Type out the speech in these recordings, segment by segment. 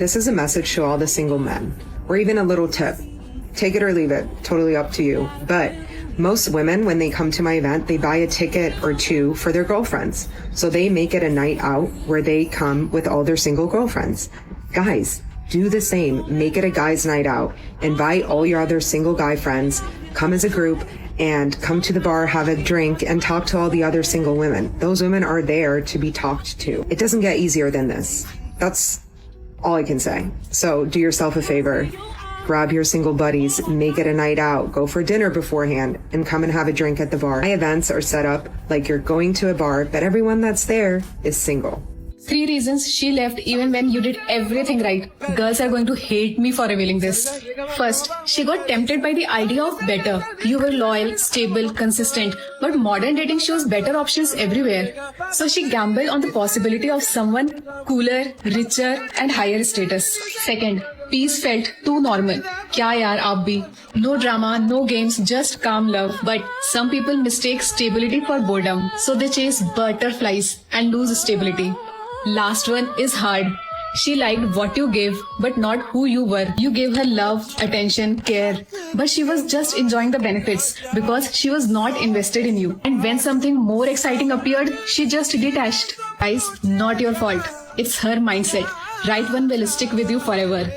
This is a message to all the single men, or even a little tip. Take it or leave it, totally up to you. But most women, when they come to my event, they buy a ticket or two for their girlfriends. So they make it a night out where they come with all their single girlfriends. Guys, do the same. Make it a guy's night out. Invite all your other single guy friends, come as a group, and come to the bar, have a drink, and talk to all the other single women. Those women are there to be talked to. It doesn't get easier than this. That's all I can say. So do yourself a favor. Grab your single buddies, make it a night out, go for dinner beforehand, and come and have a drink at the bar. My events are set up like you're going to a bar, but everyone that's there is single. 3 reasons she left even when you did everything right. Girls are going to hate me for revealing this. First, she got tempted by the idea of better. You were loyal, stable, consistent, but modern dating shows better options everywhere. So she gambled on the possibility of someone cooler, richer, and higher status. Second, peace felt too normal. Kya yaar aap bhi? No drama, no games, just calm love. But some people mistake stability for boredom. So they chase butterflies and lose stability. Last one is hard. She liked what you gave, but not who you were. You gave her love, attention, care. But she was just enjoying the benefits because she was not invested in you. And when something more exciting appeared, she just detached. Guys, not your fault. It's her mindset. Right one will stick with you forever.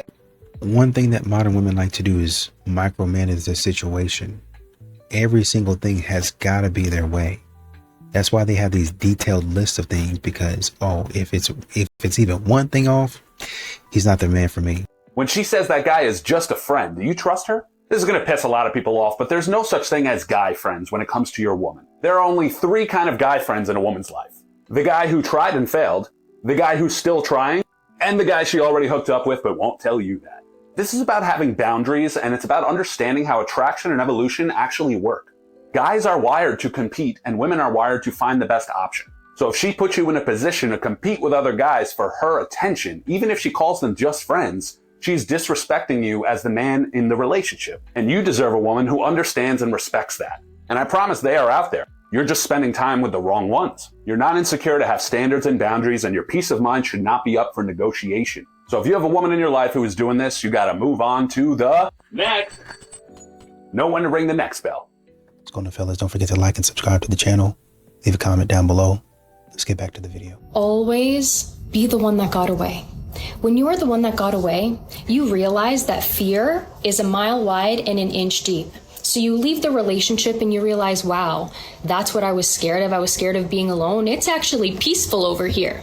One thing that modern women like to do is micromanage their situation. Every single thing has got to be their way. That's why they have these detailed lists of things, because, oh, if it's even one thing off, he's not the man for me. When she says that guy is just a friend, do you trust her? This is going to piss a lot of people off, but there's no such thing as guy friends when it comes to your woman. There are only 3 kind of guy friends in a woman's life. The guy who tried and failed, the guy who's still trying, and the guy she already hooked up with but won't tell you that. This is about having boundaries, and it's about understanding how attraction and evolution actually work. Guys are wired to compete, and women are wired to find the best option. So if she puts you in a position to compete with other guys for her attention, even if she calls them just friends, she's disrespecting you as the man in the relationship. And you deserve a woman who understands and respects that. And I promise they are out there. You're just spending time with the wrong ones. You're not insecure to have standards and boundaries, and your peace of mind should not be up for negotiation. So if you have a woman in your life who is doing this, you gotta move on to the next. Know when to ring the next bell. What's going on, fellas? Don't forget to like and subscribe to the channel. Leave a comment down below. Let's get back to the video. Always be the one that got away. When you are the one that got away, you realize that fear is a mile wide and an inch deep. So you leave the relationship and you realize, wow, that's what I was scared of. I was scared of being alone. It's actually peaceful over here.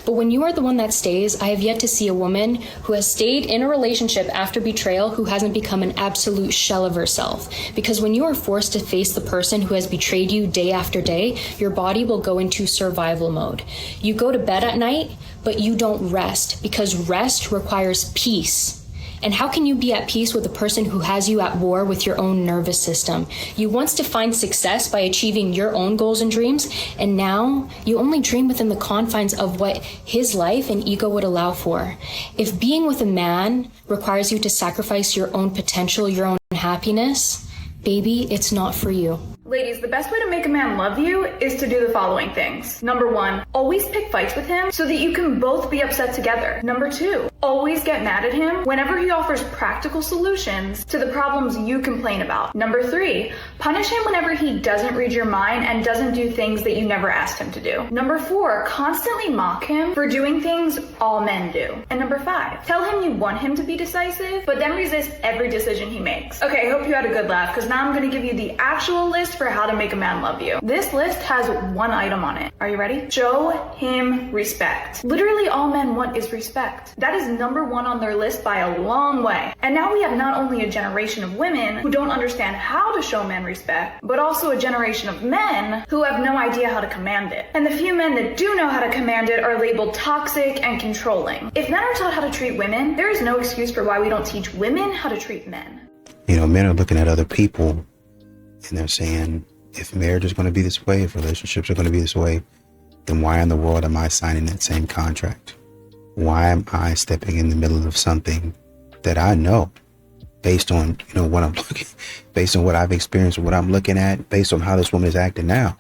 But when you are the one that stays, I have yet to see a woman who has stayed in a relationship after betrayal who hasn't become an absolute shell of herself. Because when you are forced to face the person who has betrayed you day after day, your body will go into survival mode. You go to bed at night, but you don't rest, because rest requires peace. And how can you be at peace with a person who has you at war with your own nervous system? You once defined success by achieving your own goals and dreams, and now you only dream within the confines of what his life and ego would allow for. If being with a man requires you to sacrifice your own potential, your own happiness, baby, it's not for you. Ladies, the best way to make a man love you is to do the following things. Number 1, always pick fights with him so that you can both be upset together. Number 2, always get mad at him whenever he offers practical solutions to the problems you complain about. Number 3, punish him whenever he doesn't read your mind and doesn't do things that you never asked him to do. Number 4, constantly mock him for doing things all men do. And number 5, tell him you want him to be decisive, but then resist every decision he makes. Okay, I hope you had a good laugh, because now I'm going to give you the actual list for how to make a man love you. This list has 1 item on it. Are you ready? Show him respect. Literally all men want is respect. That is number 1 on their list by a long way. And now we have not only a generation of women who don't understand how to show men respect, but also a generation of men who have no idea how to command it. And the few men that do know how to command it are labeled toxic and controlling. If men are taught how to treat women, there is no excuse for why we don't teach women how to treat men. You know, men are looking at other people and they're saying, if marriage is going to be this way, if relationships are going to be this way, then why in the world am I signing that same contract? Why am I stepping in the middle of something that I know, based on, you know, what I'm looking, based on what I've experienced, what I'm looking at, based on how this woman is acting now?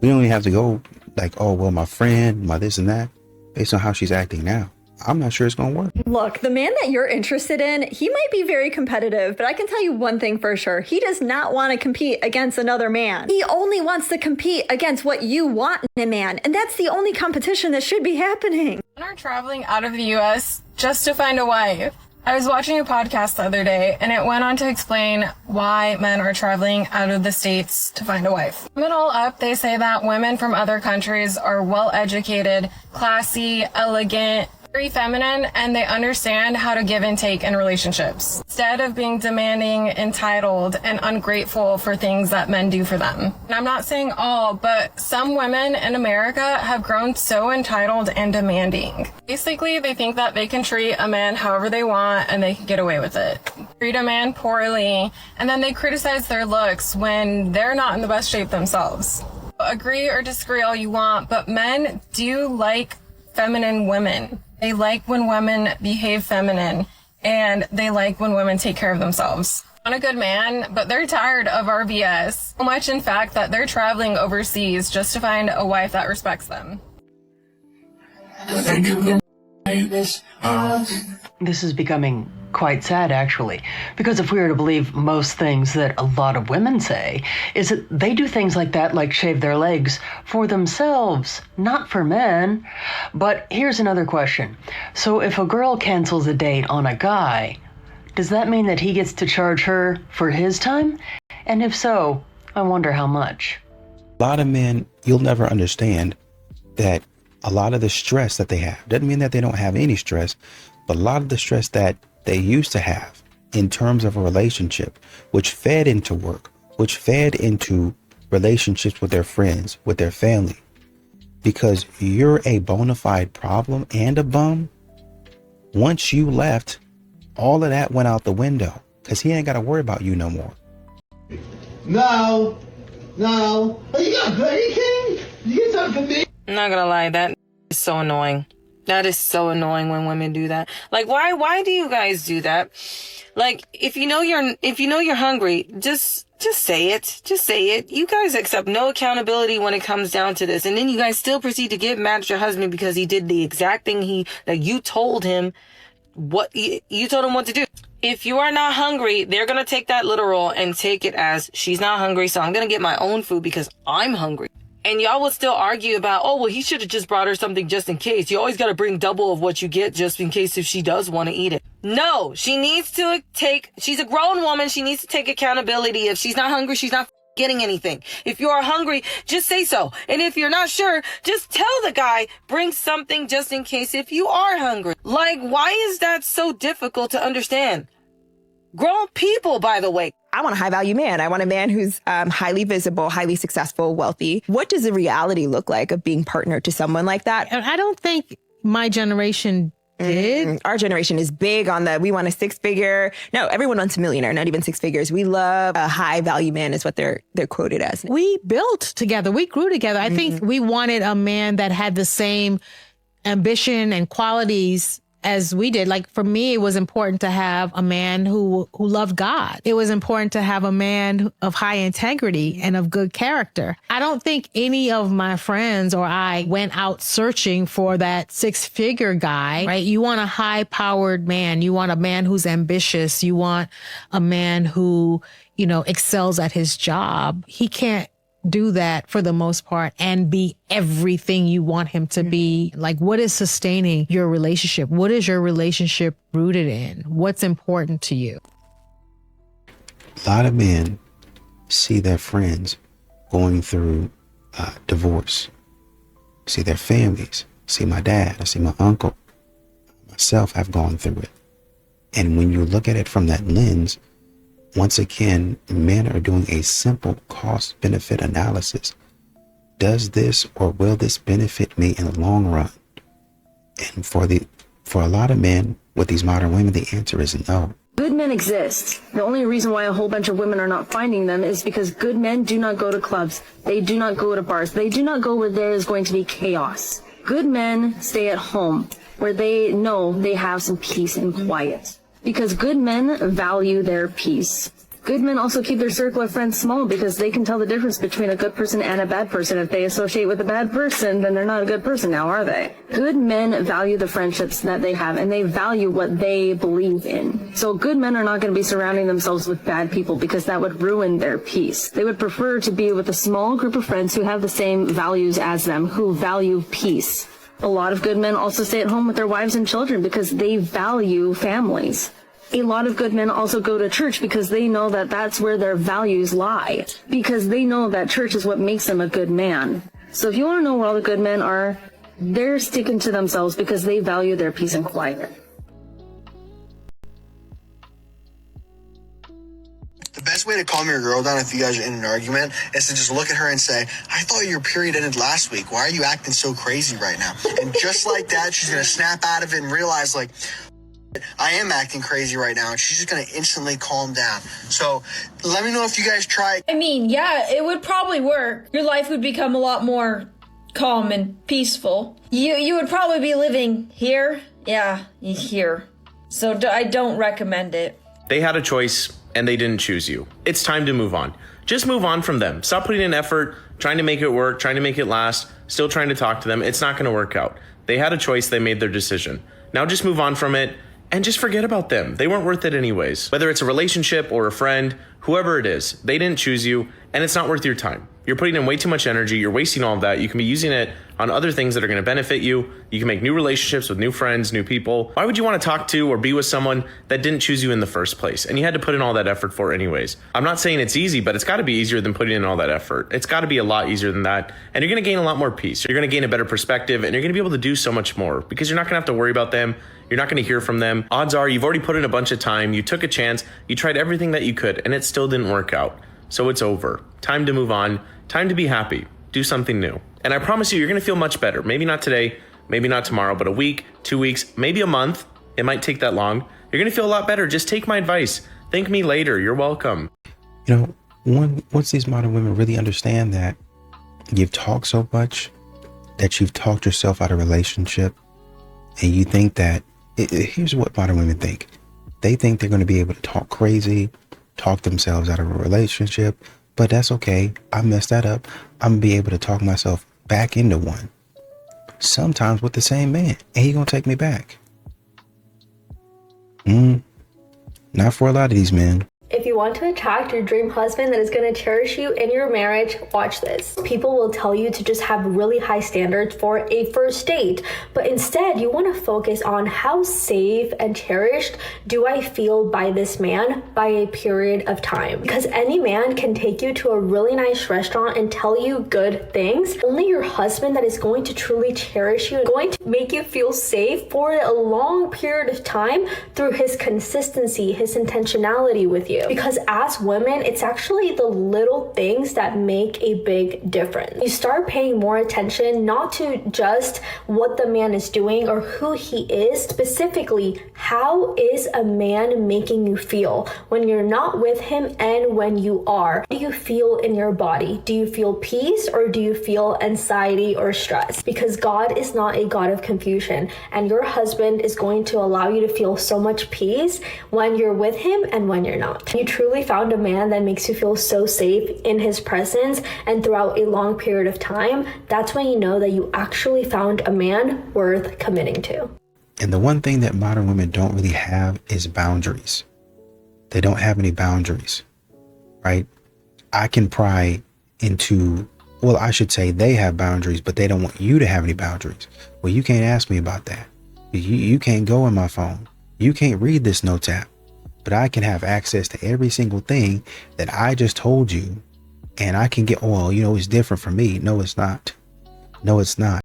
We don't even have to go like, oh, well, my friend, my this and that, based on how she's acting now. I'm not sure it's going to work. Look, the man that you're interested in, he might be very competitive, but I can tell you one thing for sure. He does not want to compete against another man. He only wants to compete against what you want in a man. And that's the only competition that should be happening. Men are traveling out of the U.S. just to find a wife. I was watching a podcast the other day, and it went on to explain why men are traveling out of the States to find a wife. Sum it all up, they say that women from other countries are well-educated, classy, elegant, very feminine, and they understand how to give and take in relationships, instead of being demanding, entitled, and ungrateful for things that men do for them. And I'm not saying all, but some women in America have grown so entitled and demanding. Basically, they think that they can treat a man however they want and they can get away with it. Treat a man poorly, and then they criticize their looks when they're not in the best shape themselves. Agree or disagree all you want, but men do like feminine women. They like when women behave feminine, and they like when women take care of themselves. Want a good man, but they're tired of our BS. So much, in fact, that they're traveling overseas just to find a wife that respects them. This is becoming quite sad, actually, because if we were to believe most things that a lot of women say, is that they do things like that, like shave their legs, for themselves, not for men. But here's another question. So if a girl cancels a date on a guy, does that mean that he gets to charge her for his time? And if so, I wonder how much. A lot of men, you'll never understand that a lot of the stress that they have doesn't mean that they don't have any stress, but a lot of the stress that they used to have in terms of a relationship, which fed into work, which fed into relationships with their friends, with their family, because you're a bona fide problem and a bum. Once you left, all of that went out the window, because he ain't got to worry about you no more. No. Oh, you got Burger King? You get something for me? I'm not gonna lie, that is so annoying. That is so annoying when women do that. Like, why do you guys do that? Like, if you know you're hungry, just say it. Just say it. You guys accept no accountability when it comes down to this. And then you guys still proceed to get mad at your husband because he did the exact thing that you told him you told him what to do. If you are not hungry, they're going to take that literal and take it as she's not hungry, so I'm going to get my own food because I'm hungry. And y'all will still argue about, oh, well, he should have just brought her something just in case. You always got to bring double of what you get just in case if she does want to eat it. No, she's a grown woman. She needs to take accountability. If she's not hungry, she's not getting anything. If you are hungry, just say so. And if you're not sure, just tell the guy, bring something just in case if you are hungry. Like, why is that so difficult to understand? Grown people, by the way. I want a high value man. I want a man who's highly visible, highly successful, wealthy. What does the reality look like of being partnered to someone like that? And I don't think my generation did. Our generation is big on we want a six-figure. No, everyone wants a millionaire, not even six figures. We love a high value man is what they're quoted as. We built together. We grew together. I think we wanted a man that had the same ambition and qualities as we did. Like, for me, it was important to have a man who loved God. It was important to have a man of high integrity and of good character. I don't think any of my friends or I went out searching for that six-figure guy, right? You want a high-powered man. You want a man who's ambitious. You want a man who, excels at his job. He can't do that for the most part and be everything you want him to be. Like, what is sustaining your relationship? What is your relationship rooted in? What's important to you? A lot of men see their friends going through divorce, see their families, see my dad, I see my uncle, myself, I've gone through it. And when you look at it from that lens, once again, men are doing a simple cost-benefit analysis. Does this or will this benefit me in the long run? And for a lot of men with these modern women, the answer is no. Good men exist. The only reason why a whole bunch of women are not finding them is because good men do not go to clubs. They do not go to bars. They do not go where there is going to be chaos. Good men stay at home where they know they have some peace and quiet. Because good men value their peace. Good men also keep their circle of friends small because they can tell the difference between a good person and a bad person. If they associate with a bad person, then they're not a good person now, are they? Good men value the friendships that they have, and they value what they believe in. So good men are not going to be surrounding themselves with bad people because that would ruin their peace. They would prefer to be with a small group of friends who have the same values as them, who value peace. A lot of good men also stay at home with their wives and children because they value families. A lot of good men also go to church because they know that that's where their values lie, because they know that church is what makes them a good man. So if you want to know where all the good men are, they're sticking to themselves because they value their peace and quiet. The best way to calm your girl down if you guys are in an argument is to just look at her and say, I thought your period ended last week. Why are you acting so crazy right now? And just like that, she's going to snap out of it and realize, like, I am acting crazy right now, and she's just going to instantly calm down. So let me know if you guys try. I mean, yeah, it would probably work. Your life would become a lot more calm and peaceful. You would probably be living here. Yeah, here. So I don't recommend it. They had a choice, and they didn't choose you. It's time to move on. Just move on from them. Stop putting in effort, trying to make it work, trying to make it last, still trying to talk to them. It's not going to work out. They had a choice. They made their decision. Now just move on from it. And just forget about them. They weren't worth it anyways. Whether it's a relationship or a friend, whoever it is, they didn't choose you, and it's not worth your time. You're putting in way too much energy. You're wasting all of that. You can be using it on other things that are going to benefit you. You can make new relationships with new friends, new people. Why would you want to talk to or be with someone that didn't choose you in the first place? And you had to put in all that effort for anyways. I'm not saying it's easy, but it's got to be easier than putting in all that effort. It's got to be a lot easier than that. And you're going to gain a lot more peace. You're going to gain a better perspective, and you're going to be able to do so much more because you're not going to have to worry about them. You're not going to hear from them. Odds are you've already put in a bunch of time. You took a chance. You tried everything that you could, and it still didn't work out. So it's over. Time to move on. Time to be happy. Do something new. And I promise you, you're going to feel much better. Maybe not today, maybe not tomorrow, but a week, 2 weeks, maybe a month. It might take that long. You're going to feel a lot better. Just take my advice. Thank me later. You're welcome. You know, once these modern women really understand that you've talked so much, that you've talked yourself out of a relationship, and you think that, here's what modern women think. They think they're going to be able to talk crazy, talk themselves out of a relationship, but that's okay. I messed that up. I'm going to be able to talk myself back into one. Sometimes with the same man. And he going to take me back. Not for a lot of these men. If you want to attract your dream husband that is going to cherish you in your marriage, watch this. People will tell you to just have really high standards for a first date, but instead you want to focus on how safe and cherished do I feel by this man by a period of time. Because any man can take you to a really nice restaurant and tell you good things. Only your husband that is going to truly cherish you, going to make you feel safe for a long period of time through his consistency, his intentionality with you. Because as women, it's actually the little things that make a big difference. You start paying more attention not to just what the man is doing or who he is, specifically how is a man making you feel when you're not with him and when you are. How do you feel in your body? Do you feel peace or do you feel anxiety or stress? Because God is not a God of confusion, and your husband is going to allow you to feel so much peace when you're with him and when you're not. You truly found a man that makes you feel so safe in his presence and throughout a long period of time. That's when you know that you actually found a man worth committing to. And the one thing that modern women don't really have is boundaries. They don't have any boundaries, right? I can pry into, well, I should say they have boundaries, but they don't want you to have any boundaries. Well, you can't ask me about that. You can't go in my phone. You can't read this notes app. But I can have access to every single thing that I just told you. And I can get, well, you know, it's different for me. No, it's not. No, it's not.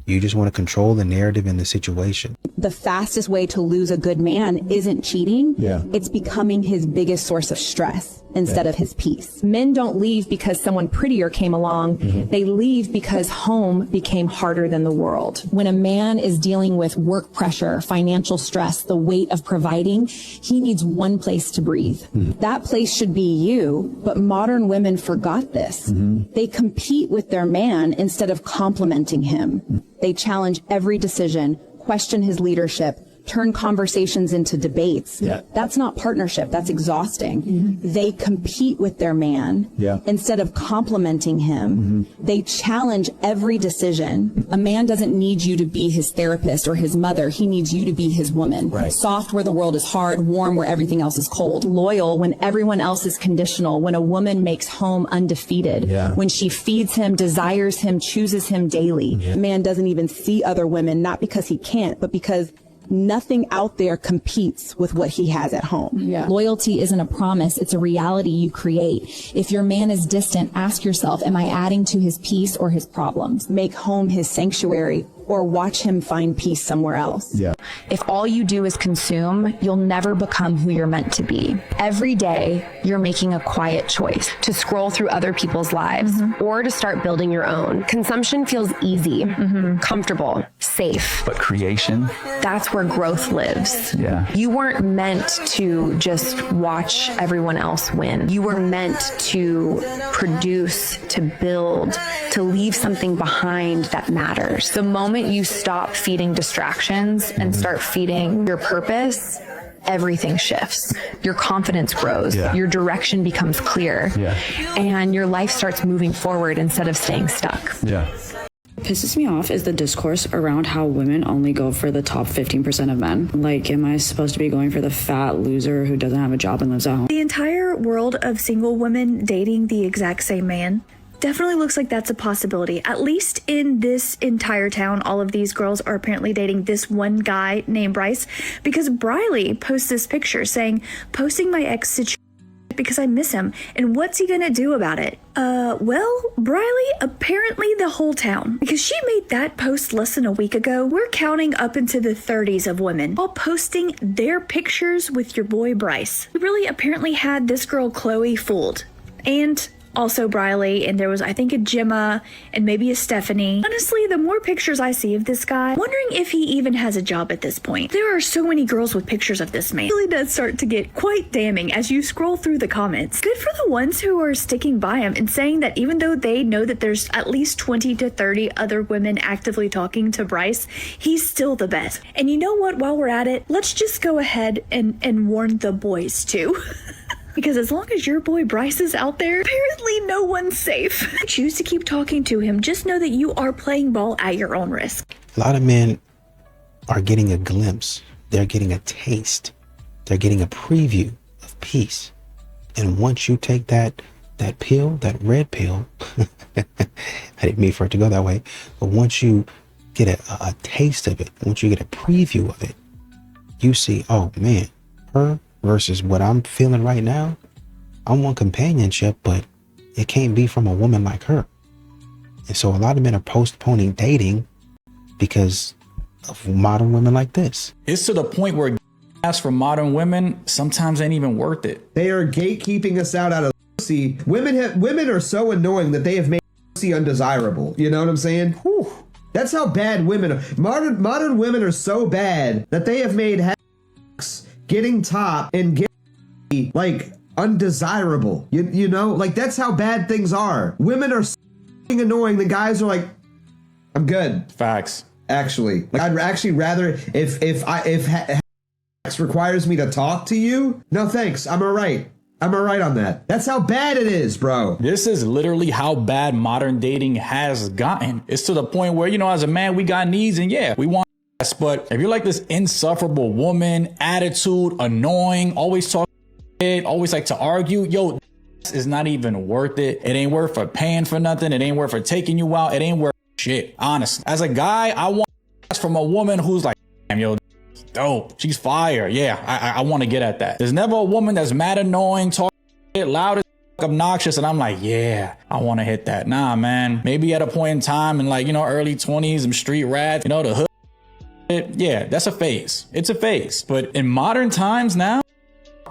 You just want to control the narrative and the situation. The fastest way to lose a good man isn't cheating. Yeah. It's becoming his biggest source of stress instead of his peace. Men don't leave because someone prettier came along. They leave because home became harder than the world. When a man is dealing with work pressure, financial stress, the weight of providing, he needs one place to breathe. That place should be you, but modern women forgot this. They compete with their man instead of complimenting him. They challenge every decision, question his leadership, turn conversations into debates. That's not partnership. That's exhausting. They compete with their man instead of complimenting him. They challenge every decision. A man doesn't need you to be his therapist or his mother. He needs you to be his woman. Soft where the world is hard, warm where everything else is cold. Loyal when everyone else is conditional. When a woman makes home undefeated. When she feeds him, desires him, chooses him daily. A man doesn't even see other women, not because he can't, but because nothing out there competes with what he has at home. Loyalty isn't a promise. It's a reality you create. If your man is distant, ask yourself, am I adding to his peace or his problems? Make home his sanctuary or watch him find peace somewhere else. If all you do is consume, you'll never become who you're meant to be. Every day, you're making a quiet choice to scroll through other people's lives or to start building your own. Consumption feels easy, comfortable, safe. But creation? That's where growth lives. You weren't meant to just watch everyone else win. You were meant to produce, to build, to leave something behind that matters. The moment you stop feeding distractions and start feeding your purpose, everything shifts. Your confidence grows. Your direction becomes clear. And your life starts moving forward instead of staying stuck. Pisses me off is the discourse around how women only go for the top 15% of men. Like, am I supposed to be going for the fat loser who doesn't have a job and lives at home? The entire world of single women dating the exact same man definitely looks like that's a possibility. At least in this entire town, all of these girls are apparently dating this one guy named Bryce, because Briley posts this picture saying, posting my ex situation because I miss him, and what's he gonna do about it? Well, Briley, apparently the whole town, because she made that post less than a week ago. We're counting up into the 30s of women all posting their pictures with your boy Bryce. We really apparently had this girl Chloe fooled. And also Briley, and there was, I think, a Gemma and maybe a Stephanie. Honestly, the more pictures I see of this guy, wondering if he even has a job at this point. There are so many girls with pictures of this man. It really does start to get quite damning as you scroll through the comments. Good for the ones who are sticking by him and saying that even though they know that there's at least 20 to 30 other women actively talking to Bryce, he's still the best. And you know what, while we're at it, let's just go ahead and warn the boys too. Because as long as your boy Bryce is out there, apparently no one's safe. Choose to keep talking to him. Just know that you are playing ball at your own risk. A lot of men are getting a glimpse. They're getting a taste. They're getting a preview of peace. And once you take that pill, that red pill, I didn't mean for it to go that way, but once you get a taste of it, once you get a preview of it, you see, oh man, her versus what I'm feeling right now, I want companionship, but it can't be from a woman like her. And so a lot of men are postponing dating because of modern women like this. It's to the point where ask for modern women sometimes ain't even worth it. They are gatekeeping us out of pussy. Women are so annoying that they have made pussy undesirable. You know what I'm saying? Whew. That's how bad women are. Modern women are so bad that they have made getting top and getting like undesirable. You know, like that's how bad things are. Women are so annoying. The guys are like, I'm good. Facts. Actually, like I'd actually rather if requires me to talk to you. No thanks. I'm all right. I'm all right on that. That's how bad it is, bro. This is literally how bad modern dating has gotten. It's to the point where, you know, as a man, we got needs and yeah, we want. But if you're like this insufferable woman, attitude, annoying, always talking shit, always like to argue, yo, this is not even worth it. It ain't worth for paying for nothing. It ain't worth for taking you out. It ain't worth shit. Honestly, as a guy, I want from a woman who's like, damn, yo, dope. She's fire. Yeah, I want to get at that. There's never a woman that's mad, annoying, talking shit, loud as obnoxious, and I'm like, yeah, I want to hit that. Nah, man. Maybe at a point in time in like, you know, early 20s, them street rats, you know, the hood. Yeah, that's a phase. It's a phase. But in modern times now,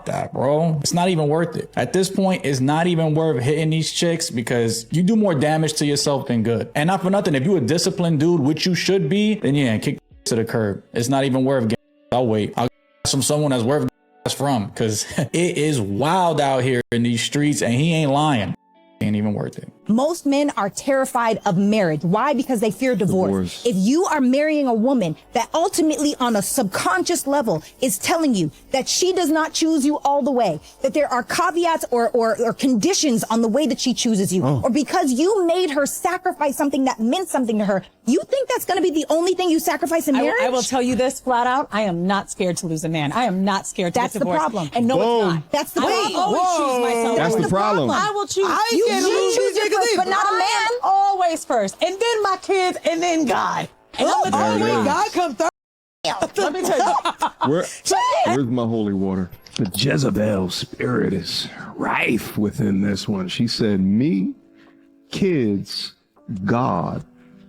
that, bro, it's not even worth it. At this point, it's not even worth hitting these chicks because you do more damage to yourself than good. And not for nothing, if you a disciplined dude, which you should be, then yeah, kick to the curb. It's not even worth getting. I'll wait. I'll get from someone that's worth from, because it is wild out here in these streets and he ain't lying. Ain't even worth it. Most men are terrified of marriage. Why? Because they fear divorce. If you are marrying a woman that ultimately on a subconscious level is telling you that she does not choose you all the way, that there are caveats or conditions on the way that she chooses you, or because you made her sacrifice something that meant something to her, you think that's going to be the only thing you sacrifice in marriage? I will tell you this flat out. I am not scared to lose a man. I am not scared to get divorced. That's the problem. And no, it's not. That's the I problem. will always choose myself. That's the problem. I will choose. You choose your first, but not a man. Always first. And then my kids, and then God. And I'm the third. God come third. Let me tell you. Where's my holy water? The Jezebel spirit is rife within this one. She said, me, kids, God,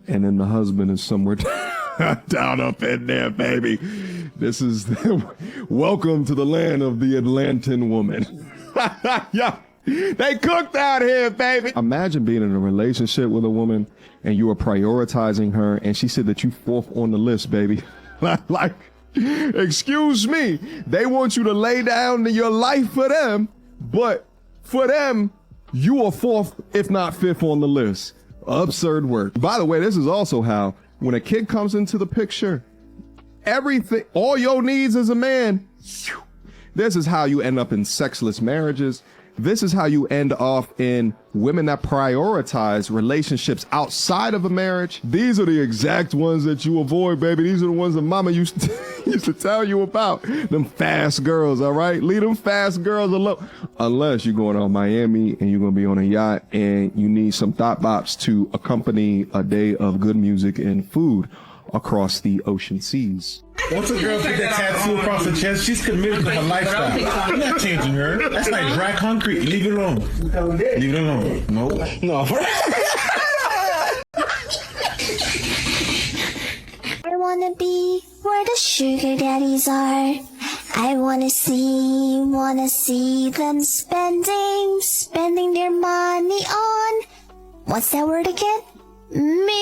and then the husband is somewhere down up in there, baby. This is welcome to the land of the Atlantan woman. Yeah, they cooked out here, baby. Imagine being in a relationship with a woman and you are prioritizing her, and she said that you fourth on the list, baby. Like, excuse me, they want you to lay down your life for them, but for them, you are fourth, if not fifth on the list. Absurd work. By the way, this is also how, when a kid comes into the picture, everything, all your needs as a man, this is how you end up in sexless marriages. This is how you end off in women that prioritize relationships outside of a marriage. These are the exact ones that you avoid, baby. These are the ones that mama used to tell you about. Them fast girls, all right? Leave them fast girls alone. Unless you're going to Miami and you're going to be on a yacht and you need some thought bops to accompany a day of good music and food across the ocean seas. Once a girl gets that tattoo across her chest, she's committed to her lifestyle. You're not changing her. That's like dry concrete. Leave it alone. Leave it alone. No. I wanna be where the sugar daddies are. I wanna see them spending their money on, what's that word again? Me.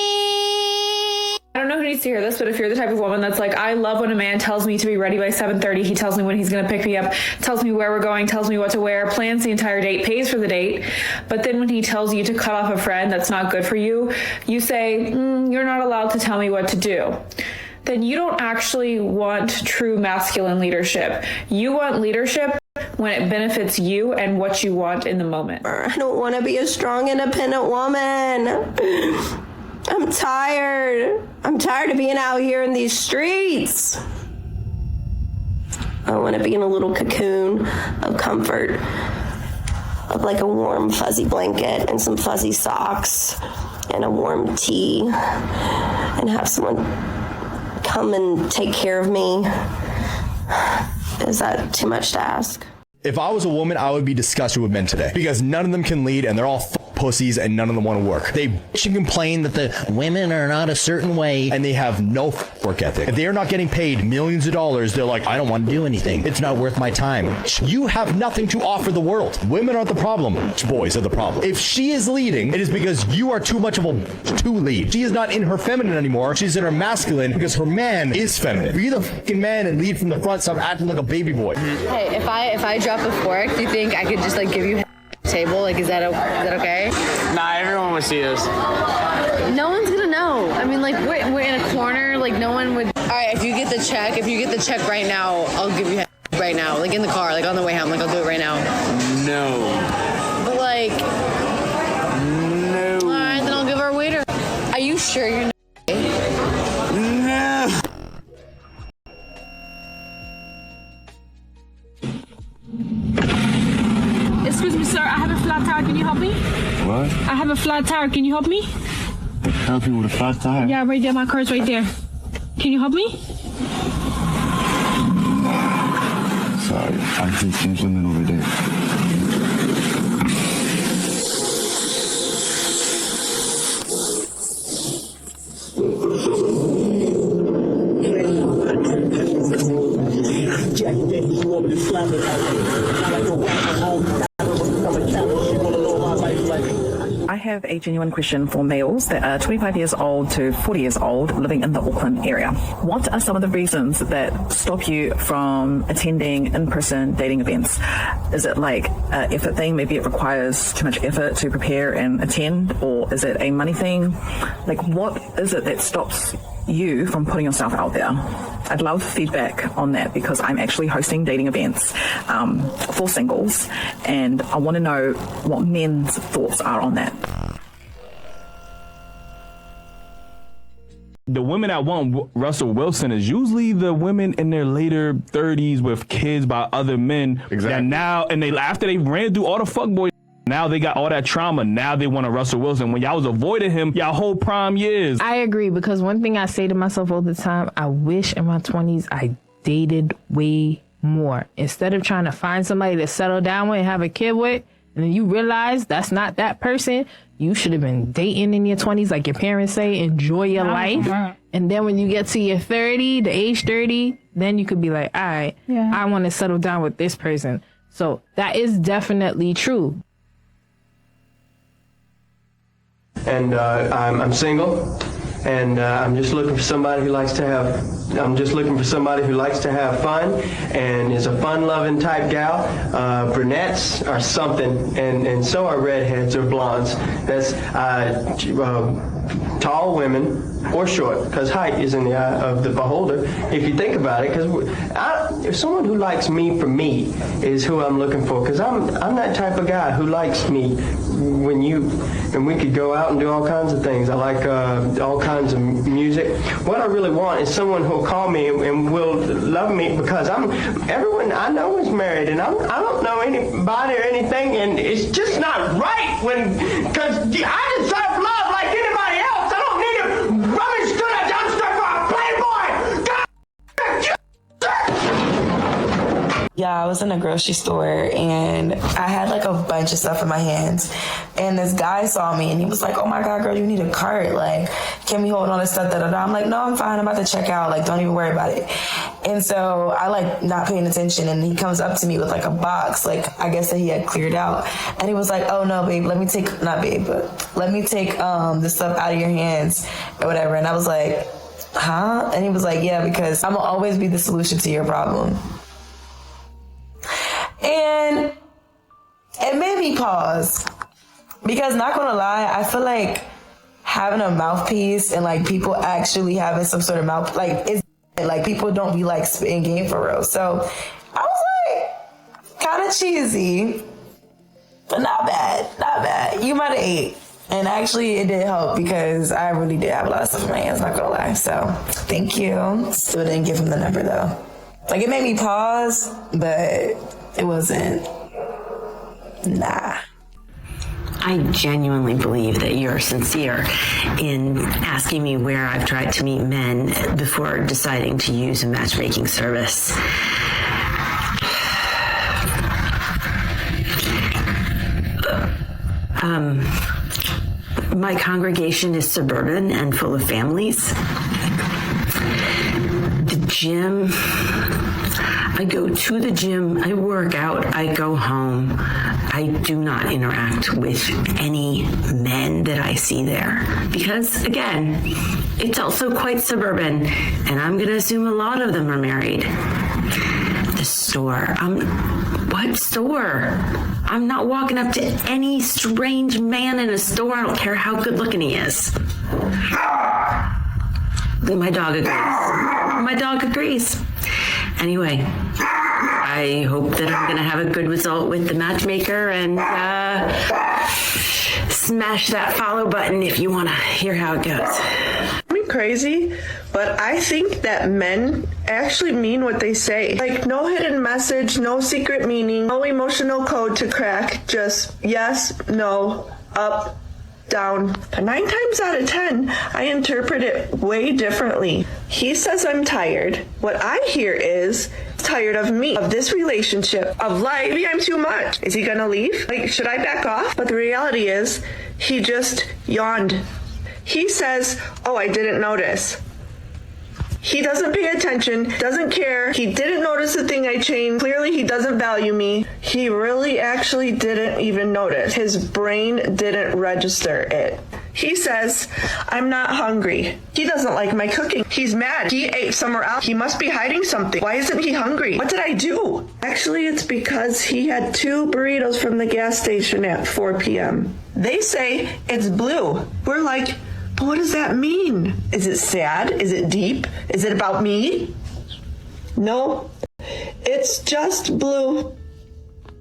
I don't know who needs to hear this, but if you're the type of woman that's like, I love when a man tells me to be ready by 7:30, he tells me when he's going to pick me up, tells me where we're going, tells me what to wear, plans the entire date, pays for the date, but then when he tells you to cut off a friend that's not good for you, you say, you're not allowed to tell me what to do. Then you don't actually want true masculine leadership. You want leadership when it benefits you and what you want in the moment. I don't want to be a strong, independent woman. I'm tired. I'm tired of being out here in these streets. I want to be in a little cocoon of comfort, of like a warm, fuzzy blanket and some fuzzy socks and a warm tea, and have someone come and take care of me. Is that too much to ask? If I was a woman, I would be disgusted with men today because none of them can lead and they're all pussies and none of them want to work. They bitch and complain that the women are not a certain way and they have no work ethic. If they're not getting paid millions of dollars, they're like, I don't want to do anything. It's not worth my time. You have nothing to offer the world. Women aren't the problem. Boys are the problem. If she is leading, it is because you are too much of a to lead. She is not in her feminine anymore. She's in her masculine because her man is feminine. Be the fucking man and lead from the front. Stop acting like a baby boy. Hey, if I drop a fork, do you think I could just like give you table? Like, is that okay? Nah, everyone would see us. No one's gonna know. I mean, like, we're in a corner. Like, no one would. All right, if you get the check right now, I'll give you right now. Like in the car, like on the way home. Like, I'll do it right now. No. But like, no. All right, then I'll give our waiter. Are you sure you're not? No. Excuse me, sir. I have a flat tire. Can you help me? What? I have a flat tire. Can you help me? Help you with a flat tire? Yeah, right there. My car's right there. Can you help me? Sorry, I think gentleman over there. I have a genuine question for males that are 25 years old to 40 years old living in the Auckland area. What are some of the reasons that stop you from attending in-person dating events? Is it like an effort thing? Maybe it requires too much effort to prepare and attend, or is it a money thing? Like, what is it that stops you from putting yourself out there? I'd love feedback on that because I'm actually hosting dating events for singles, and I want to know what men's thoughts are on that. The women that want Russell Wilson is usually the women in their later 30s with kids by other men. Exactly. That now, and they after they ran through all the fuckboy, now they got all that trauma. Now they want a Russell Wilson. When y'all was avoiding him y'all whole prime years. I agree, because one thing I say to myself all the time, I wish in my 20s I dated way more. Instead of trying to find somebody to settle down with and have a kid with, and then you realize that's not that person, you should have been dating in your 20s, like your parents say, enjoy your life. And then when you get to your 30, the age 30, then you could be like, all right, I want to settle down with this person. So that is definitely true. And I'm single, and I'm just looking for somebody who likes to have. I'm just looking for somebody who likes to have fun and is a fun-loving type gal. Brunettes are something, and so are redheads or blondes. That's tall women or short, because height is in the eye of the beholder. If you think about it, because someone who likes me for me is who I'm looking for. Because I'm that type of guy who likes me and we could go out and do all kinds of things. I like all kinds of music. What I really want is someone who'll call me and will love me, because everyone I know is married, and I don't know anybody or anything, and it's just not right because I deserve love like anybody else. I don't need to rummage through the dumpster for a Playboy. God. Yeah, I was in a grocery store and I had like a bunch of stuff in my hands, and this guy saw me and he was like, oh my God, girl, you need a cart. Like, can we hold on to stuff? I'm like, no, I'm fine. I'm about to check out. Like, don't even worry about it. And so I like not paying attention, and he comes up to me with like a box, like I guess that he had cleared out. And he was like, oh no, babe, let me take this stuff out of your hands or whatever. And I was like, huh? And he was like, yeah, because I'm gonna always be the solution to your problem. And it made me pause, because not gonna lie, I feel like having a mouthpiece and like people actually having some sort of mouth, like it's like people don't be like spitting game for real. So I was like, kind of cheesy, but not bad. You might have ate. And actually it did help, because I really did have a lot of stuff in my hands, not gonna lie. So thank you. Still didn't give him the number though. Like, it made me pause, but it wasn't, nah. I genuinely believe that you're sincere in asking me where I've tried to meet men before deciding to use a matchmaking service. My congregation is suburban and full of families. The gym, I go to the gym, I work out, I go home. I do not interact with any men that I see there, because again, it's also quite suburban, and I'm gonna assume a lot of them are married. The store, what store? I'm not walking up to any strange man in a store. I don't care how good looking he is. My dog agrees. Anyway, I hope that I'm going to have a good result with the matchmaker, and smash that follow button if you want to hear how it goes. I'm crazy, but I think that men actually mean what they say. Like, no hidden message, no secret meaning, no emotional code to crack, just yes, no, up, down. 9 times out of 10, I interpret it way differently. He says I'm tired. What I hear is tired of me, of this relationship, of life. Maybe I'm too much. Is he gonna leave? Like, should I back off? But the reality is, he just yawned. He says, oh, I didn't notice. He doesn't pay attention, doesn't care. He didn't notice the thing I changed. Clearly he doesn't value me. He really actually didn't even notice. His brain didn't register it. He says, I'm not hungry. He doesn't like my cooking. He's mad. He ate somewhere else. He must be hiding something. Why isn't he hungry? What did I do? Actually, it's because he had 2 burritos from the gas station at 4 p.m. They say it's blue. We're like, but what does that mean? Is it sad? Is it deep? Is it about me? No, it's just blue.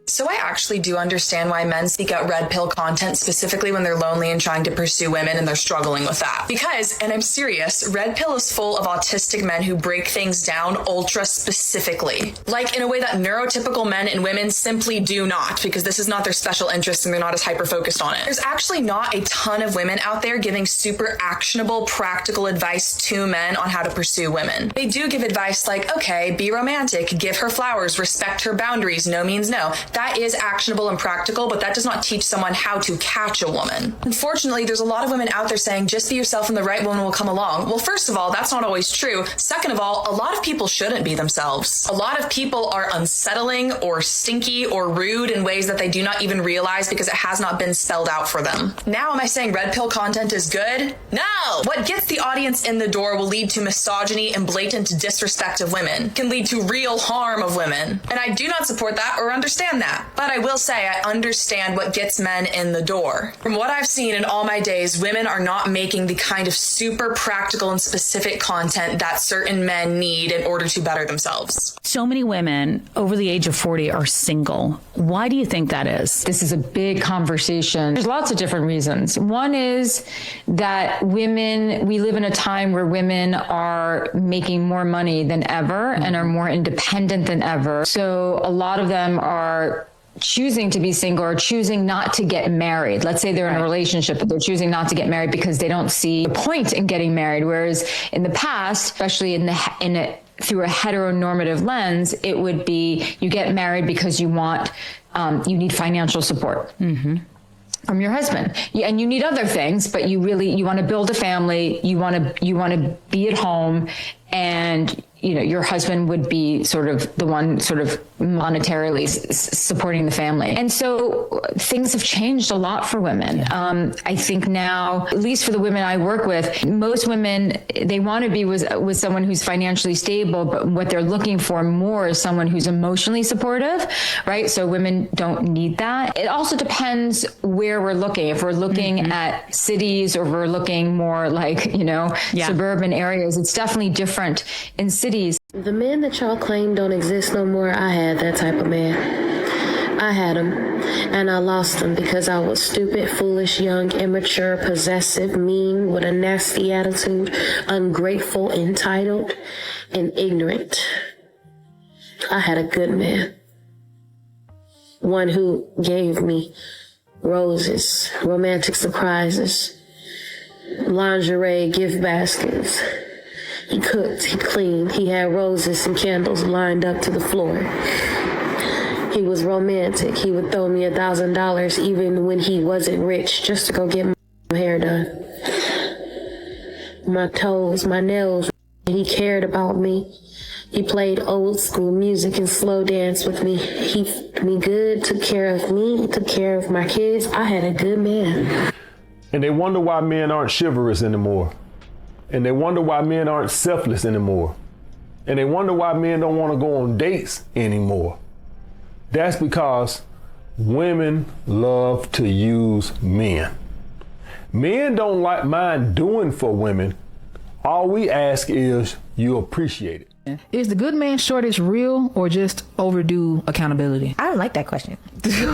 So I actually do understand why men seek out red pill content, specifically when they're lonely and trying to pursue women and they're struggling with that. Because, and I'm serious, red pill is full of autistic men who break things down ultra specifically. Like in a way that neurotypical men and women simply do not, because this is not their special interest and they're not as hyper-focused on it. There's actually not a ton of women out there giving super actionable, practical advice to men on how to pursue women. They do give advice like, okay, be romantic, give her flowers, respect her boundaries, no means no. That is actionable and practical, but that does not teach someone how to catch a woman. Unfortunately, there's a lot of women out there saying, just be yourself and the right woman will come along. Well, first of all, that's not always true. Second of all, a lot of people shouldn't be themselves. A lot of people are unsettling or stinky or rude in ways that they do not even realize because it has not been spelled out for them. Now, am I saying red pill content is good? No! What gets the audience in the door will lead to misogyny and blatant disrespect of women, can lead to real harm of women. And I do not support that or understand that. But I will say I understand what gets men in the door. From what I've seen in all my days, women are not making the kind of super practical and specific content that certain men need in order to better themselves. So many women over the age of 40 are single. Why do you think that is? This is a big conversation. There's lots of different reasons. One is that we live in a time where women are making more money than ever and are more independent than ever. So a lot of them are choosing to be single or choosing not to get married. Let's say they're in a relationship, but they're choosing not to get married because they don't see the point in getting married. Whereas in the past, especially through a heteronormative lens, it would be you get married because you need financial support. Mm-hmm. From your husband. And you need other things, but you want to build a family, you want to be at home, and your husband would be sort of the one sort of monetarily supporting the family. And so things have changed a lot for women. I think now, at least for the women I work with, most women, they want to be with someone who's financially stable, but what they're looking for more is someone who's emotionally supportive, right? So women don't need that. It also depends where we're looking. If we're looking at cities or we're looking more like, suburban areas, it's definitely different in cities. The men that y'all claim don't exist no more, I had that type of man. I had him, and I lost him because I was stupid, foolish, young, immature, possessive, mean, with a nasty attitude, ungrateful, entitled, and ignorant. I had a good man. One who gave me roses, romantic surprises, lingerie, gift baskets. He cooked, he cleaned, he had roses and candles lined up to the floor. He was romantic. He would throw me $1,000 even when he wasn't rich just to go get my hair done. My toes, my nails, he cared about me. He played old school music and slow dance with me. He fed me good, took care of me, took care of my kids. I had a good man. And they wonder why men aren't chivalrous anymore. And they wonder why men aren't selfless anymore. And they wonder why men don't want to go on dates anymore. That's because women love to use men. Men don't mind doing for women. All we ask is you appreciate it. Is the good man shortage real or just overdue accountability? I don't like that question.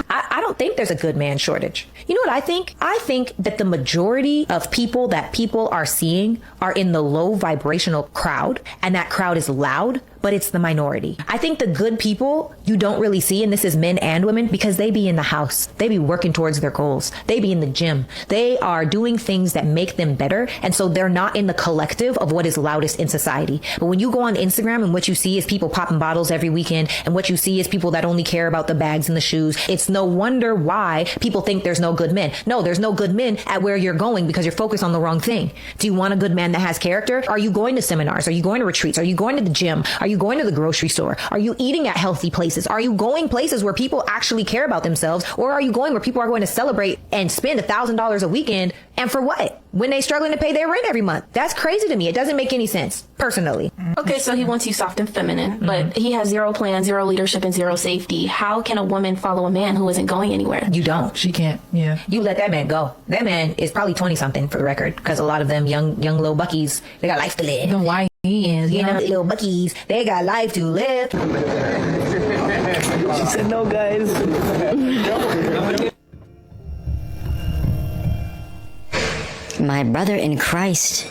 I don't think there's a good man shortage. You know what I think? I think that the majority of people that people are seeing are in the low vibrational crowd, and that crowd is loud, but it's the minority. I think the good people you don't really see, and this is men and women, because they be in the house. They be working towards their goals. They be in the gym. They are doing things that make them better. And so they're not in the collective of what is loudest in society. But when you go on Instagram and what you see is people popping bottles every weekend, and what you see is people that only care about the bags and the shoes, it's no wonder why people think there's no good men. No, there's no good men at where you're going because you're focused on the wrong thing. Do you want a good man that has character? Are you going to seminars? Are you going to retreats? Are you going to the gym? Are you going to the grocery store? Are you eating at healthy places? Are you going places where people actually care about themselves? Or are you going where people are going to celebrate and spend $1,000 a weekend? And for what? When they struggling to pay their rent every month? That's crazy to me. It doesn't make any sense, personally. Okay, so he wants you soft and feminine, but he has zero plan, zero leadership, and zero safety. How can a woman follow a man who isn't going anywhere? You don't. She can't. Yeah. You let that man go. That man is probably 20-something for the record, because a lot of them young little buckies, they got life to live. Then why he is? You know, little buckies, they got life to live. She said no, guys. My brother in Christ,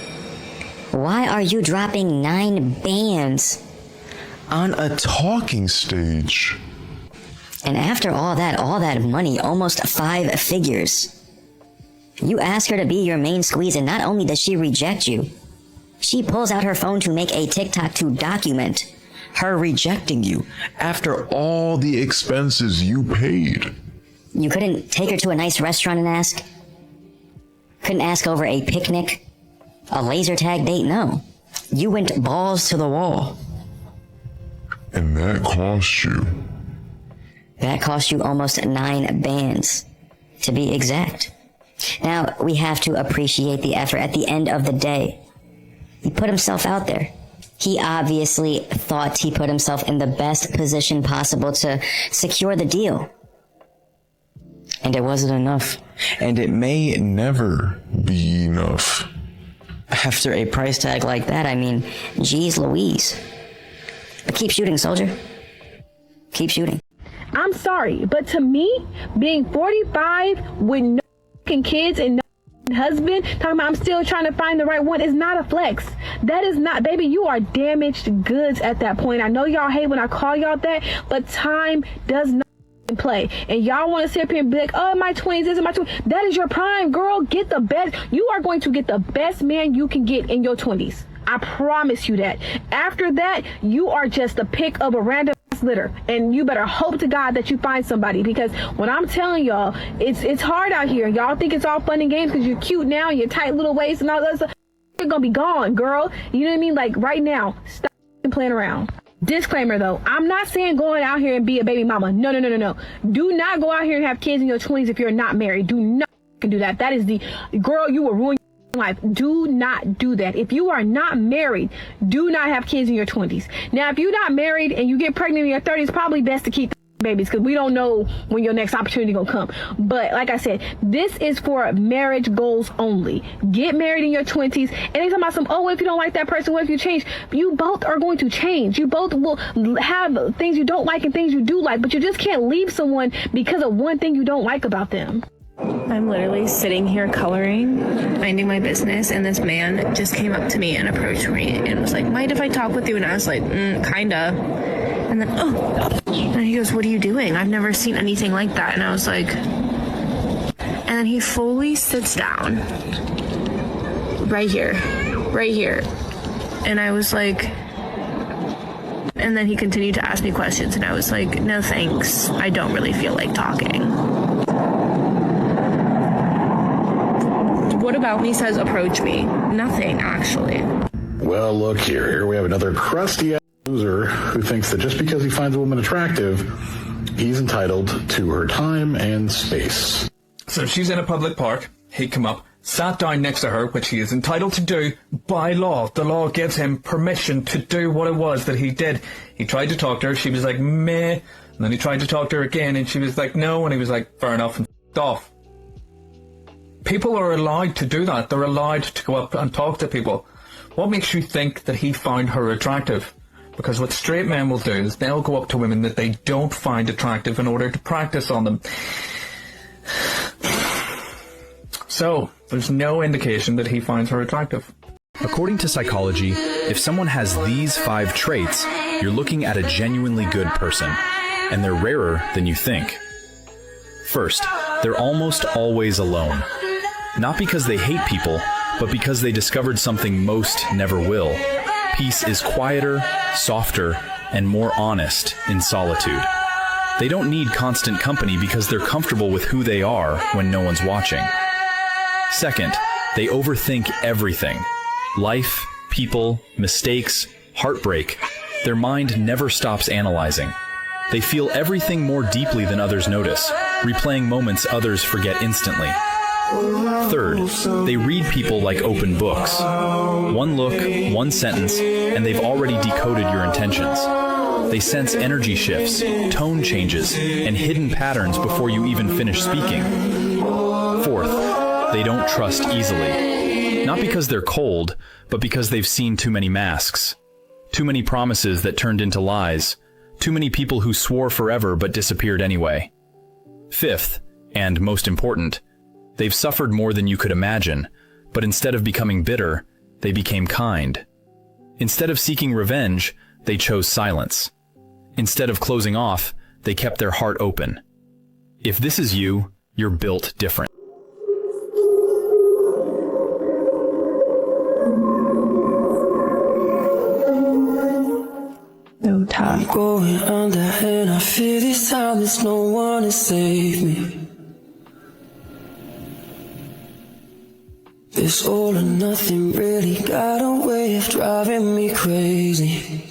why are you dropping 9 bands? On a talking stage. And after all that money, almost 5 figures. You ask her to be your main squeeze, and not only does she reject you, she pulls out her phone to make a TikTok to document her rejecting you. After all the expenses you paid. You couldn't take her to a nice restaurant and ask? Couldn't ask over a picnic? A laser tag date? No. You went balls to the wall. And that cost you? That cost you almost 9 bands, to be exact. Now, we have to appreciate the effort at the end of the day. He put himself out there. He obviously thought he put himself in the best position possible to secure the deal. And it wasn't enough. And it may never be enough. After a price tag like that, I mean, geez Louise. But keep shooting, soldier. Keep shooting. I'm sorry, but to me, being 45 with no fucking kids and no husband, talking about I'm still trying to find the right one, is not a flex. That is not, baby, you are damaged goods at that point. I know y'all hate when I call y'all that, but time does not play. And y'all want to sit up here and be like, oh, my 20s, this is my 20s. That is your prime, girl. Get the best. You are going to get the best man you can get in your 20s. I promise you that. After that, you are just the pick of a random litter, and you better hope to God that you find somebody, because when I'm telling y'all, it's hard out here. Y'all think it's all fun and games because you're cute now and your tight little waist and all that stuff. You're gonna be gone, girl. You know what I mean? Like right now, stop playing around. Disclaimer though, I'm not saying going out here and be a baby mama. No. Do not go out here and have kids in your 20s if you're not married. Do not do that. That is the girl, you will ruin your life. Do not do that. If you are not married, do not have kids in your 20s. Now, if you're not married and you get pregnant in your 30s, it's probably best to keep babies, because we don't know when your next opportunity gonna come. But like I said, this is for marriage goals only. Get married in your 20s. And they talking about some, oh, what if you don't like that person? What if you change? You both are going to change. You both will have things you don't like and things you do like, but you just can't leave someone because of one thing you don't like about them. I'm literally sitting here coloring, minding my business, and this man just came up to me and approached me and was like, mind if I talk with you? And I was like, kinda. And then, and he goes, what are you doing? I've never seen anything like that. And I was like, and then he fully sits down right here. And I was like, and then he continued to ask me questions, and I was like, no thanks, I don't really feel like talking. What about me says approach me? Nothing, actually. Well, look here. Here we have another crusty loser who thinks that just because he finds a woman attractive, he's entitled to her time and space. So she's in a public park. He come up, sat down next to her, which he is entitled to do by law. The law gives him permission to do what it was that he did. He tried to talk to her. She was like, meh. And then he tried to talk to her again, and she was like, no. And he was like, fair enough, and f***ed off. People are allowed to do that. They're allowed to go up and talk to people. What makes you think that he found her attractive? Because what straight men will do is they'll go up to women that they don't find attractive in order to practice on them. So, there's no indication that he finds her attractive. According to psychology, if someone has these 5 traits, you're looking at a genuinely good person, and they're rarer than you think. First, they're almost always alone. Not because they hate people, but because they discovered something most never will. Peace is quieter, softer, and more honest in solitude. They don't need constant company because they're comfortable with who they are when no one's watching. Second, they overthink everything. Life, people, mistakes, heartbreak. Their mind never stops analyzing. They feel everything more deeply than others notice, replaying moments others forget instantly. Third, they read people like open books. One look, one sentence, and they've already decoded your intentions. They sense energy shifts, tone changes, and hidden patterns before you even finish speaking. Fourth, they don't trust easily. Not because they're cold, but because they've seen too many masks. Too many promises that turned into lies. Too many people who swore forever but disappeared anyway. Fifth, and most important, they've suffered more than you could imagine, but instead of becoming bitter, they became kind. Instead of seeking revenge, they chose silence. Instead of closing off, they kept their heart open. If this is you, you're built different. No time. I'm going under and I feel this time there's no one to save me. This all or nothing really got a way of driving me crazy.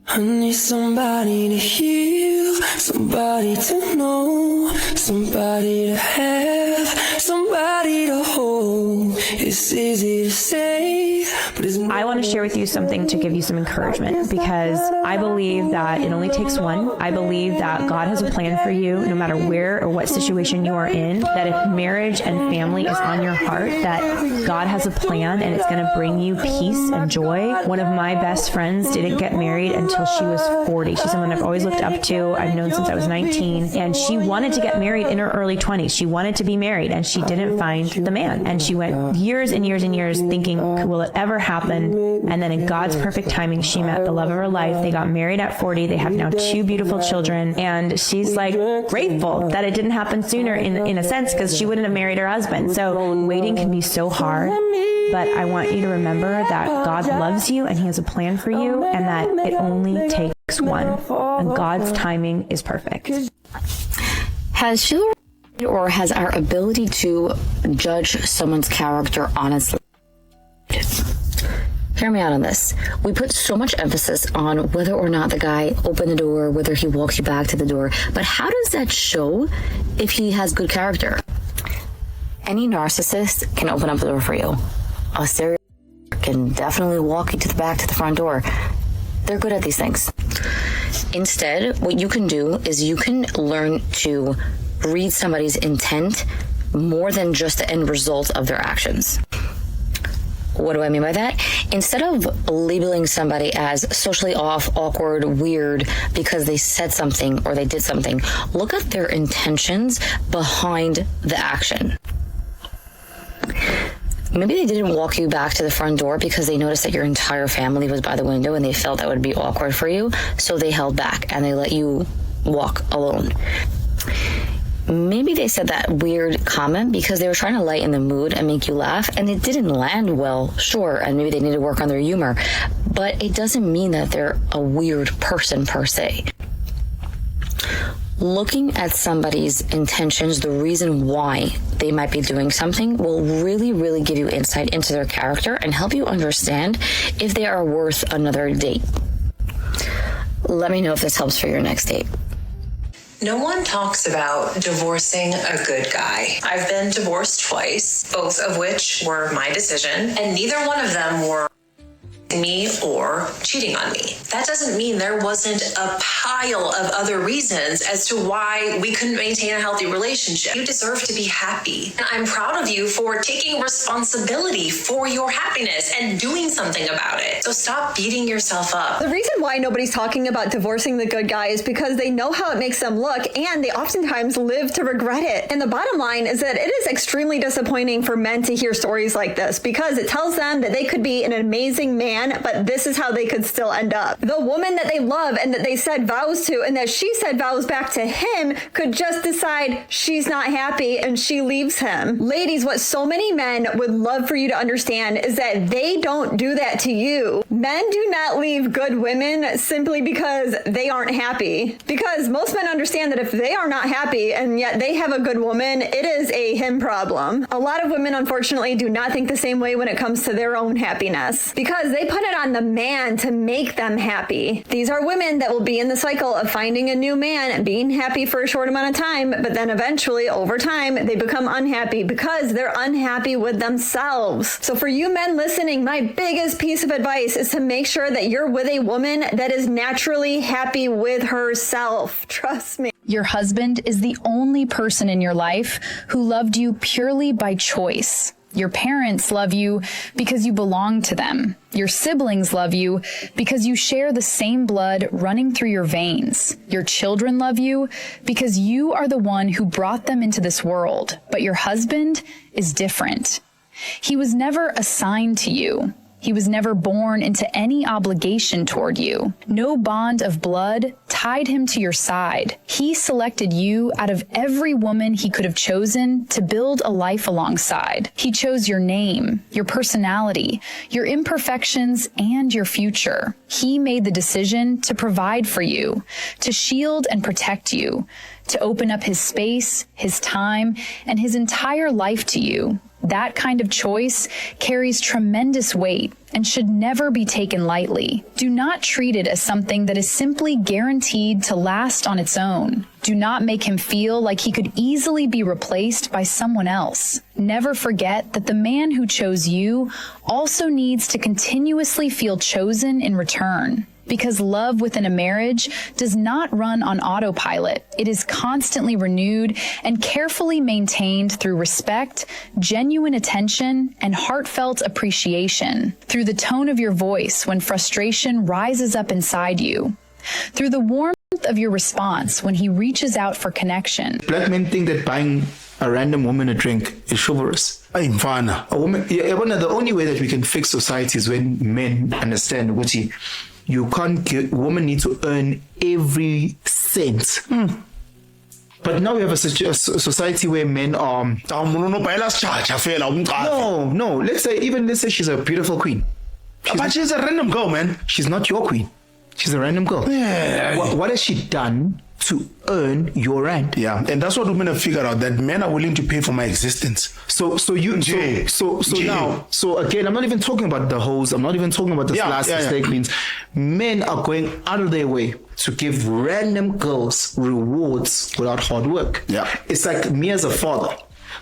I need somebody to heal, somebody to know, somebody to have, somebody to hold. It's easy to say, but it's I want to share with you something to give you some encouragement, because I believe that it only takes one. I believe that God has a plan for you no matter where or what situation you are in, that if marriage and family is on your heart, that God has a plan and it's going to bring you peace and joy. One of my best friends didn't get married until she was 40. She's someone I've always looked up to. I've known since I was 19, and she wanted to get married in her early 20s. She wanted to be married and she didn't find the man, and she went years and years and years thinking, will it ever happen? And then in God's perfect timing, she met the love of her life. They got married at 40. They have now 2 beautiful children, and she's like grateful that it didn't happen sooner in a sense, because she wouldn't have married her husband. So waiting can be so hard, but I want you to remember that God loves you and he has a plan for you, and that it only takes one, and God's timing is perfect. Has Sheila or has our ability to judge someone's character honestly? Hear me out on this. We put so much emphasis on whether or not the guy opened the door, whether he walks you back to the door, but how does that show if he has good character? Any narcissist can open up the door for you. A serial can definitely walk you to the front door. They're good at these things. Instead, what you can do is you can learn to read somebody's intent more than just the end result of their actions. What do I mean by that? Instead of labeling somebody as socially off, awkward, weird because they said something or they did something, look at their intentions behind the action. Maybe they didn't walk you back to the front door because they noticed that your entire family was by the window and they felt that would be awkward for you, so they held back and they let you walk alone. Maybe they said that weird comment because they were trying to lighten the mood and make you laugh, and it didn't land well, sure, and maybe they need to work on their humor, but it doesn't mean that they're a weird person per se. Looking at somebody's intentions, the reason why they might be doing something, will really, really give you insight into their character and help you understand if they are worth another date. Let me know if this helps for your next date. No one talks about divorcing a good guy. I've been divorced twice, both of which were my decision, and neither one of them were me or cheating on me. That doesn't mean there wasn't a pile of other reasons as to why we couldn't maintain a healthy relationship. You deserve to be happy. And I'm proud of you for taking responsibility for your happiness and doing something about it. So stop beating yourself up. The reason why nobody's talking about divorcing the good guy is because they know how it makes them look, and they oftentimes live to regret it. And the bottom line is that it is extremely disappointing for men to hear stories like this, because it tells them that they could be an amazing man man, but this is how they could still end up. The woman that they love and that they said vows to and that she said vows back to him could just decide she's not happy and she leaves him. Ladies, what so many men would love for you to understand is that they don't do that to you. Men do not leave good women simply because they aren't happy. Because most men understand that if they are not happy and yet they have a good woman, it is a him problem. A lot of women, unfortunately, do not think the same way when it comes to their own happiness because they put it on the man to make them happy. These are women that will be in the cycle of finding a new man and being happy for a short amount of time, but then eventually, over time, they become unhappy because they're unhappy with themselves. So for you men listening, my biggest piece of advice is to make sure that you're with a woman that is naturally happy with herself. Trust me. Your husband is the only person in your life who loved you purely by choice. Your parents love you because you belong to them. Your siblings love you because you share the same blood running through your veins. Your children love you because you are the one who brought them into this world. But your husband is different. He was never assigned to you. He was never born into any obligation toward you. No bond of blood tied him to your side. He selected you out of every woman he could have chosen to build a life alongside. He chose your name, your personality, your imperfections, and your future. He made the decision to provide for you, to shield and protect you, to open up his space, his time, and his entire life to you. That kind of choice carries tremendous weight and should never be taken lightly. Do not treat it as something that is simply guaranteed to last on its own. Do not make him feel like he could easily be replaced by someone else. Never forget that the man who chose you also needs to continuously feel chosen in return. Because love within a marriage does not run on autopilot. It is constantly renewed and carefully maintained through respect, genuine attention, and heartfelt appreciation. Through the tone of your voice when frustration rises up inside you. Through the warmth of your response when he reaches out for connection. Black men think that buying a random woman a drink is chivalrous. A woman, the only way that we can fix society is when men understand what you can't get, women need to earn every cent. But now we have a society where men are no, let's say she's a beautiful queen. But she's a random girl, man. She's not your queen. She's a random girl. Yeah. What has she done to earn your rand? Yeah, and that's what women have figured out, that men are willing to pay for my existence. So again, I'm not even talking about the hoes. I'm not even talking about the steak queens. Men are going out of their way to give random girls rewards without hard work. Yeah, it's like me as a father.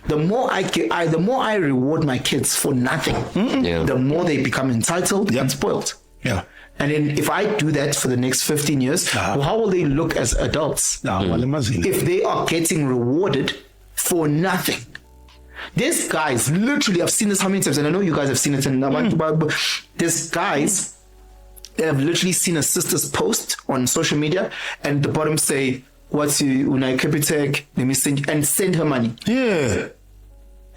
The more I reward my kids for nothing, the more they become entitled and spoiled. Yeah. And then if I do that for the next 15 years, how will they look as adults? If they are getting rewarded for nothing. There's guys, literally, I've seen this how many times, and I know you guys have seen it, and there's guys that have literally seen a sister's post on social media, and the bottom say, what's Unai Kapitek, let me send her money. Yeah.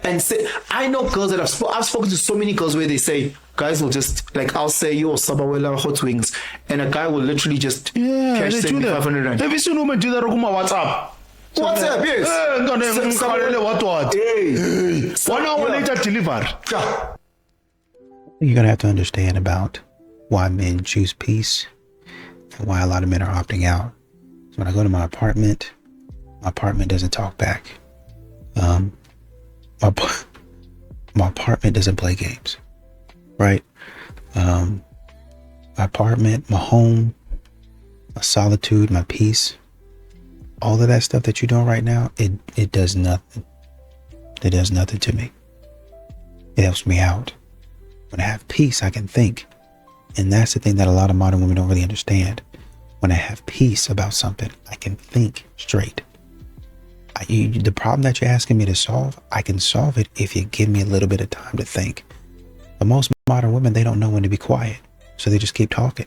And say, I know girls that I've spoken to so many girls where they say, guys will just, like, I'll say, yo, Sabawela hot wings, and a guy will literally just cash 7,500 rand. Have you seen women do that on WhatsApp? WhatsApp, yes. Hey. 1 hour later, deliver. You're going to have to understand about why men choose peace and why a lot of men are opting out. So when I go to my apartment doesn't talk back. My apartment doesn't play games, right? My apartment, my home, my solitude, my peace, all of that stuff that you're doing right now, it does nothing. It does nothing to me. It helps me out. When I have peace, I can think. And that's the thing that a lot of modern women don't really understand. When I have peace about something, I can think straight. The problem that you're asking me to solve, I can solve it if you give me a little bit of time to think. But most modern women, they don't know when to be quiet. So they just keep talking.